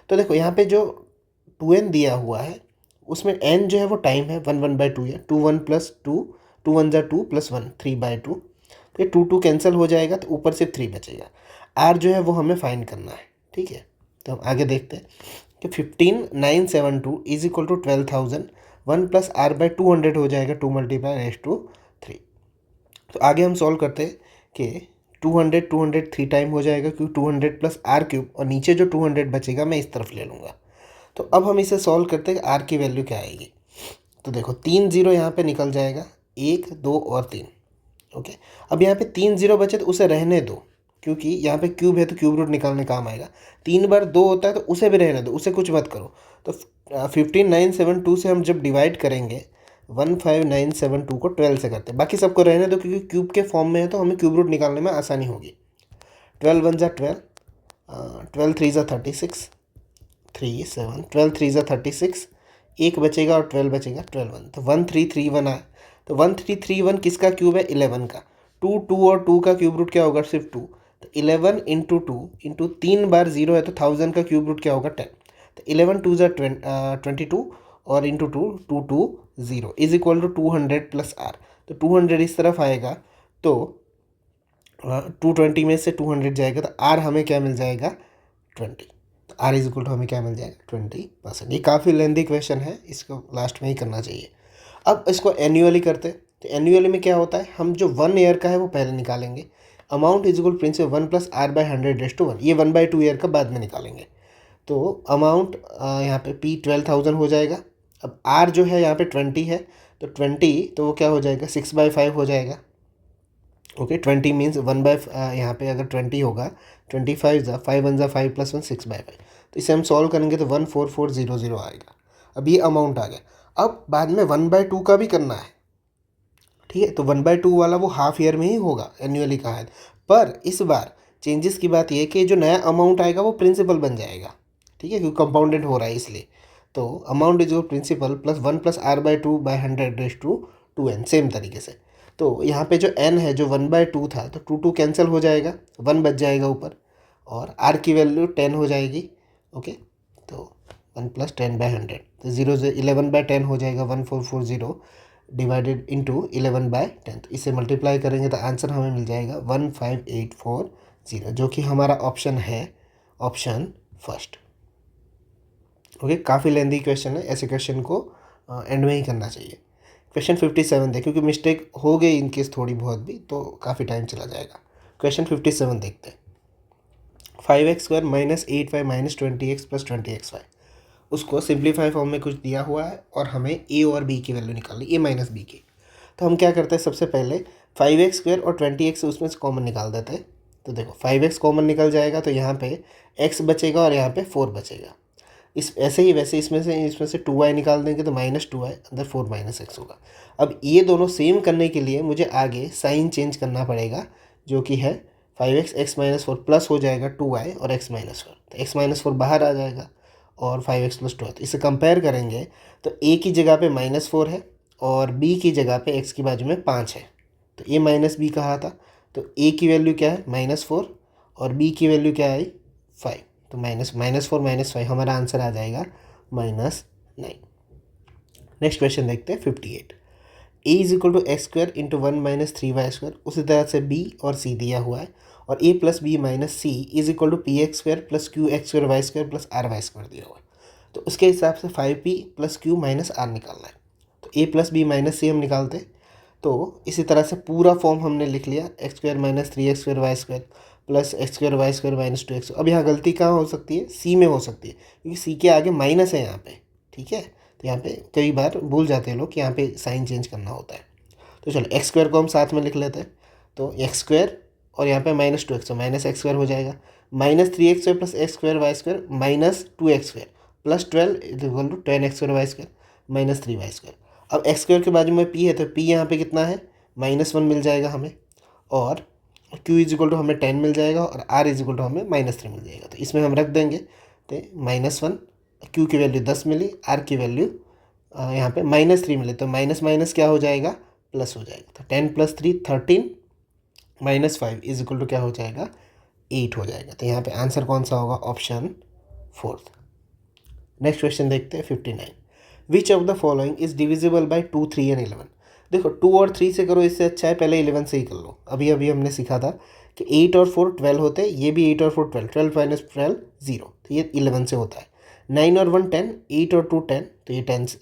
तो देखो यहाँ पे जो 2n दिया हुआ है उसमें n जो है वो टाइम है, 1/2 है, 2 1 + 2 2 1 जा 2 + 1 3/2। तो ये 2 2 कैंसिल हो जाएगा, तो ऊपर सिर्फ 3 बचेगा। r जो है वो हमें फाइंड करना है। ठीक है, तो हम आगे देखते हैं कि 15,972 इज इक्वल टू 12,000, 1 + r/200 हो जाएगा, 2 × 3। तो आगे हम सॉल्व करते हैं कि 200 200 3 टाइम हो जाएगा, क्योंकि 200 + r³ और नीचे जो 200 बचेगा मैं इस तरफ ले लूँगा। तो अब हम इसे सॉल्व करते हैं कि r की वैल्यू क्या आएगी। तो देखो 3 0 यहाँ पे निकल जाएगा, 1 2 और 3। ओके, अब यहाँ पे 3 0 बचे तो उसे रहने दो, क्योंकि यहाँ पे क्यूब है तो क्यूब रूट निकालने काम आएगा। 3 बार 2 होता है तो उसे भी रहने दो, उसे कुछ मत करो। तो 15,972 से हम जब डिवाइड करेंगे 15,972 को 12 से करते हैं, बाकी सबको रहने दो क्योंकि क्यूब के फॉर्म में है तो हमें क्यूब रूट निकालने में आसानी होगी। 12 1 जा 12, 12 3 जा 36, 3 7, 12 3 जा 36, एक बचेगा और 12 बचेगा, 12 1, तो 1331 आया। तो 1331 किसका क्यूब है 11 का, 2 2 और 2 का क्यूब रूट क्या होगा सिर्फ 2। तो 11 इंटू 2 इंटू 3 बार 0 है, तो 1000 का क्यूब रूट क्या होगा 10। तो 11 2 जा 22 और into 2 2 2 0 is equal to 200 + r। तो 200 इस तरफ आएगा, तो 220 में से 200 जाएगा, तो r हमें क्या मिल जाएगा 20। तो r इज इक्वल टू हमें क्या मिल जाएगा 20%। ये काफ़ी लेंदी क्वेश्चन है, इसको लास्ट में ही करना चाहिए। अब इसको एनुअली करते हैं, तो एनुअली में क्या होता है, हम जो 1 ईयर का है वो पहले निकालेंगे। Amount is equal principal 1 + r/100 ये 1/2 ईयर का बाद में निकालेंगे। तो अमाउंट यहाँ पे P 12,000 हो जाएगा। अब R जो है यहाँ पे 20 है, तो 20 तो वो क्या हो जाएगा 6/5 हो जाएगा। ओके, 20 मीन्स 1/, यहाँ पे अगर 20 होगा 25 जा 5 1 जा 5 + 1 6/5। तो इसे हम सॉल्व करेंगे तो 14400 आएगा। अब ये अमाउंट आ गया। अब बाद में 1/2 का भी करना है। ठीक है, तो 1/2 वाला वो हाफ ईयर में ही होगा, एनुअली का है। पर इस बार चेंजेस की बात ये है कि जो नया अमाउंट आएगा वो प्रिंसिपल बन जाएगा। ठीक है, क्योंकि कंपाउंडेड हो रहा है इसलिए। तो amount is principal plus 1 + r/2/100 same तरीके से। तो यहाँ पे जो n है जो 1/2 था, तो 2 2 कैंसिल हो जाएगा, 1 बच जाएगा ऊपर, और r की वैल्यू 10 हो जाएगी। ओके, तो 1 + 10/100, तो 11/10 हो जाएगा, 1440 डिवाइडेड इंटू 11/10। तो इसे मल्टीप्लाई करेंगे तो आंसर हमें मिल जाएगा 15840, जो कि हमारा ऑप्शन है, ऑप्शन फर्स्ट। ओके, काफ़ी लेंदी क्वेश्चन है, ऐसे क्वेश्चन को एंड में ही करना चाहिए। क्वेश्चन 57 देख, क्योंकि मिस्टेक हो गई इनकेस थोड़ी बहुत भी तो काफ़ी टाइम चला जाएगा। क्वेश्चन 57 देखते हैं। 5x² - 8y - 20x + 20xy, उसको सिंप्लीफाई फॉर्म में कुछ दिया हुआ है और हमें a और b की वैल्यू निकालनी, a - b की। तो हम क्या करते हैं, सबसे पहले 5x² और 20x उसमें से कॉमन निकाल देते हैं। तो देखो 5x कॉमन निकल जाएगा, तो यहाँ पे x बचेगा और यहाँ पे 4 बचेगा। इस ऐसे ही वैसे इसमें से 2y निकाल देंगे तो -2y, अंदर 4 - x होगा। अब ये दोनों सेम करने के लिए मुझे आगे साइन चेंज करना पड़ेगा, जो कि है 5x x-4 प्लस हो जाएगा 2y और x-4, तो x-4 बाहर आ जाएगा और 5x + 2। तो इसे कंपेयर करेंगे तो a की जगह पे -4 है और b की जगह पे x की बाजू में 5 है, तो a माइनस बी कहा था, तो a की वैल्यू क्या है -4 और b की वैल्यू क्या आई 5, तो -4 - 5 हमारा आंसर आ जाएगा -9। नेक्स्ट क्वेश्चन देखते हैं 58। a = x² × 1 - 3y²। उसी तरह से b और c दिया हुआ है और a + b - c = px² + qx² y² + ry² दिया हुआ है। तो उसके हिसाब से 5p + q - r निकालना है। तो a + b - c हम निकालते, तो इसी तरह से पूरा फॉर्म हमने लिख लिया, x² - 3x² y² + x² y² - 2x। अब यहाँ गलती कहाँ हो सकती है, c में हो सकती है, क्योंकि c के आगे माइनस है यहाँ पे, ठीक है। तो यहाँ पे कई बार भूल जाते हैं लोग कि यहाँ पे साइन चेंज करना होता है। तो चलो x² को हम साथ में लिख लेते हैं, तो x² और यहाँ पे -2x, तो -x² हो जाएगा, -3x² + x² y² - 2x² + 12 = 10x² y² - 3y²। अब x² के बाजू में p है, तो p यहाँ पे कितना है -1 मिल जाएगा हमें, और q = हमें 10 मिल जाएगा और r = हमें -3 मिल जाएगा। तो इसमें हम रख देंगे, तो -1, q की वैल्यू 10 मिली, r की वैल्यू यहाँ पे -3 मिले, तो माइनस माइनस क्या हो जाएगा प्लस हो जाएगा। तो 10 + 3 13 -5 = क्या हो जाएगा 8 हो जाएगा। तो यहाँ पे आंसर कौन सा होगा, ऑप्शन 4। नेक्स्ट क्वेश्चन देखते हैं 59। विच of the following is divisible by 2, 3 and 11। देखो 2 और 3 से करो, इससे अच्छा है पहले 11 से ही कर लो। अभी अभी हमने सीखा था कि 8 और 4 12 होते हैं, ये भी 8 और 4 12, 12 - 12 0, तो ये 11 से होता है। 9 और 1 10, 8 और 2 10, तो ये 10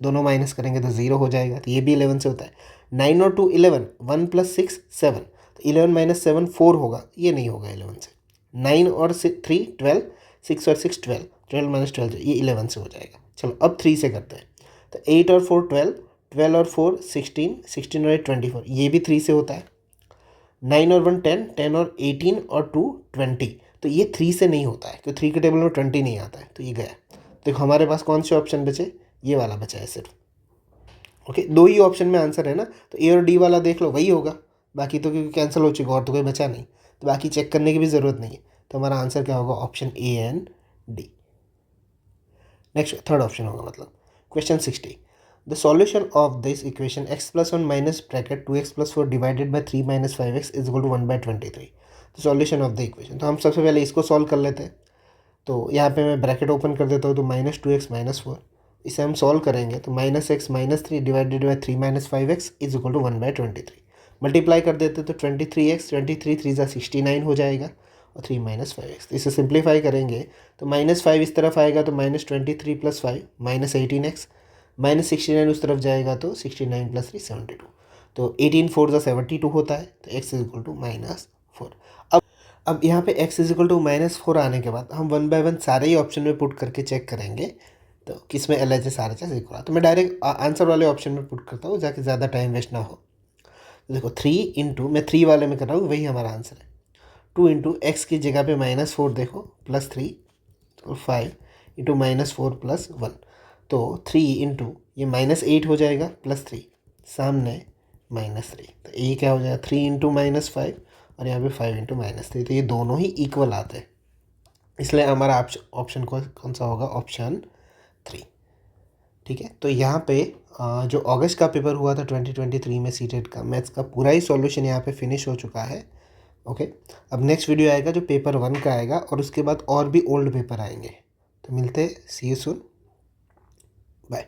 दोनों माइनस करेंगे तो 0 हो जाएगा, तो ये भी 11 से होता है। 9 और 2 11, 1 + 6 7, तो 11 - 7 4 होगा, ये नहीं होगा 11 से। 9 और 3 12, 6 और 6 12, 12 - 12 ये 11 से हो जाएगा। चलो अब 3 से करते हैं, तो 8 और 4 12, 12 और 4 16, 16 और 8 24, ये भी 3 से होता है। 9 और 1 10, 10 और 18 और 2 20, तो ये 3 से नहीं होता है, क्योंकि 3 के टेबल में 20 नहीं आता है, तो ये गया। देखो हमारे पास कौन से ऑप्शन बचे, ये वाला बचा है सिर्फ। ओके, 2 ही ऑप्शन में आंसर है ना, तो ए और डी वाला देख लो, वही होगा, बाकी तो क्योंकि कैंसिल हो चुका और तो कोई बचा नहीं, तो बाकी चेक करने की भी ज़रूरत नहीं है। तो हमारा आंसर क्या होगा, option A and D. Next third option होगा, मतलब question 60। The solution of this equation x + 1 minus bracket 2x + 4 divided by 3 - 5x = 1/23। तो सॉल्यूशन ऑफ द इक्वेशन, तो हम सबसे पहले इसको सॉल्व कर लेते हैं। तो यहाँ पे मैं ब्रैकेट ओपन कर देता हूँ, तो -2x - 4, इसे हम सॉल्व करेंगे तो -x - 3 divided by 3 - 5x = 1/23। Multiply कर देते तो 23x, 23 3 = 69 हो जाएगा और 3 - 5x। तो इसे सिंप्लीफाई करेंगे तो -5 इस तरफ आएगा तो -23 + 5 -18x, -69 उस तरफ जाएगा तो 69 + 3 72, तो 18 4 = 72 होता है, तो x = -4। अब यहाँ पे x = -4 आने के बाद हम 1 बाय 1 सारे ही ऑप्शन में पुट करके चेक करेंगे, तो किस में LHS RHS इक्वल है। तो मैं डायरेक्ट आंसर वाले ऑप्शन में पुट करता हूँ, जाके ज़्यादा टाइम वेस्ट ना हो। तो देखो 3 × मैं 3 वाले में कर रहा हूँ, वही हमारा आंसर है। 2 × x की जगह पे -4 देखो +3, तो 5 × -4 + 1, तो 3 × ये -8 हो जाएगा +3, सामने -3, तो ये क्या हो जाएगा 3 × -5 और यहाँ पे 5 × -3, तो ये दोनों ही इक्वल आते हैं, इसलिए हमारा ऑप्शन कौन सा होगा, ऑप्शन 3। ठीक है, तो यहाँ पे जो अगस्त का पेपर हुआ था 2023 में सीटेट का मैथ्स का पूरा ही सॉल्यूशन यहाँ पे फिनिश हो चुका है। ओके, अब नेक्स्ट वीडियो आएगा जो पेपर 1 का आएगा और उसके बाद और भी ओल्ड पेपर आएंगे। तो मिलते हैं, सी यू सून, बाय।